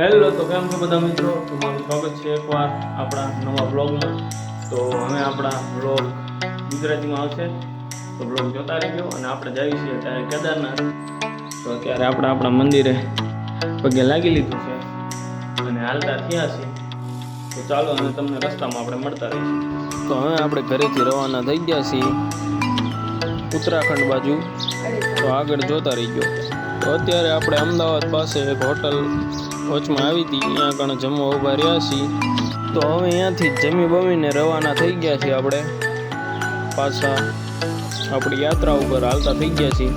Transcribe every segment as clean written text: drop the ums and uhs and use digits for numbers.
Hello, તો કેમ છો બધા મિત્રો? તમારું સ્વાગત છે એકવાર આપણા નવા બ્લોગમાં. તો હવે આપણા બ્લોગ ગુજરાતીમાં આવશે, તો બ્લોગ જોતા રહેજો. અને આપણે જઈએ છીએ અત્યારે કેદારનાથ. તો અત્યારે આપણે આપણા મંદિરે પગે લાગી લીધું છે અને હાલતા થયા છીએ. તો ચાલો, અને તમને રસ્તામાં આપણે મળતા રહીશું. તો હવે આપણે ઘરેથી રવાના થઈ ગયા છીએ ઉત્તરાખંડ બાજુ. તો આગળ જોતા રહીજો. તો અત્યારે આપણે અમદાવાદ પાસે એક હોટલ વચમાં આવી હતી, અહીંયા કણે જમવા ઊભા રહ્યા છીએ. તો હવે અહીંયાથી જમી બમીને રવાના થઈ ગયા છીએ. આપણે પાછા આપણી યાત્રા ઉપર હાલતા થઈ ગયા છીએ.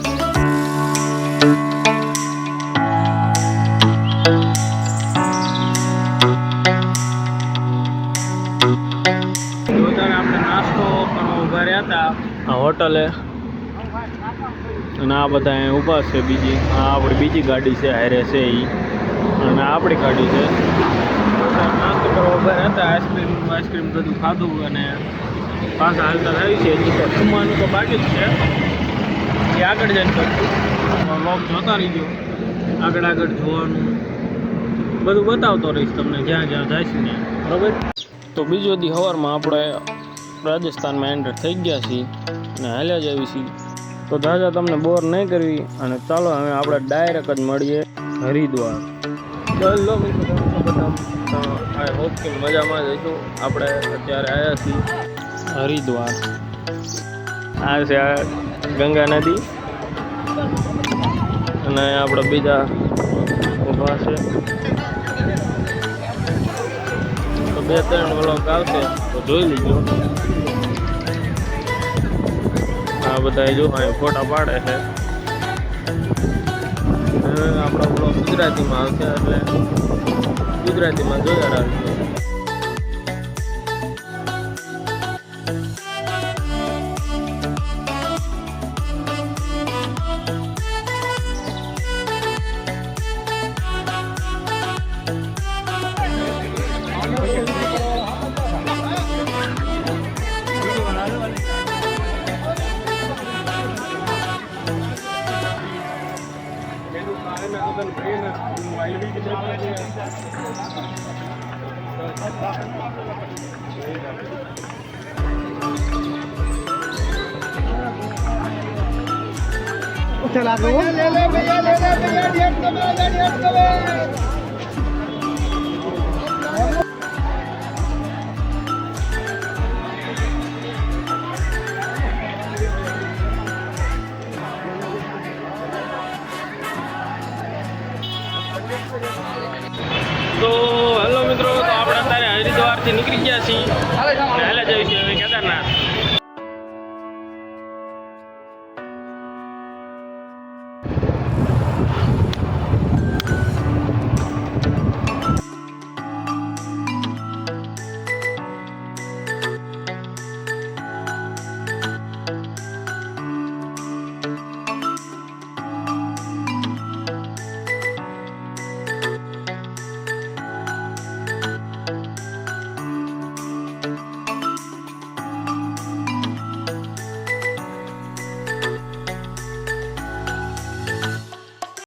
આપણે નાસ્તો કરવા ઊભા રહ્યા હતા આ હોટલે, અને આ બધા અહીંયા ઊભા છે. બીજી આ આપણી બીજી ગાડી છે, હારે છે એ, અને આપણી ગાડી છે. નાસ્તો કરવા ઊભા હતા, આઈસ્ક્રીમ બધું ખાધું અને પાછા હાલતા થઈ છે. હજી તો જમવાનું તો બાકી જ છે, એ આગળ જઈને કરશું. લોક જોતા રહી ગયો, આગળ જોવાનું બધું બતાવતો રહીશ તમને જ્યાં જ્યાં જઈશું ને, બરાબર. તો બીજો દી સવારમાં આપણે રાજસ્થાનમાં એન્ટર થઈ ગયા છીએ અને હાલ્યા જ આવી છીએ. તો દાદા તમને બોર નહીં કરવી, અને ચાલો હવે આપણે ડાયરેક્ટ જ મળીએ હરિદ્વાર. ચલો મિત્રો, બધા આઈ હોપ કે મજામાં જઈશું. આપણે અત્યારે આવ્યા છીએ હરિદ્વાર. આ છે આ ગંગા નદી, અને આપણે બીજા ઊભા છે. તો 2-3 વ્લોગ આવશે તો જોઈ લીજો. આ બધા જો અહીં ફોટા પાડે છે. આપણો બ્લોગ ગુજરાતીમાં આવશે એટલે ગુજરાતીમાં જોયા રાખજો. चला दो ले ले भैया डेट करो તો હેલો મિત્રો, તો આપણે અત્યારે હરિદ્વારથી નીકળી ગયા છીએ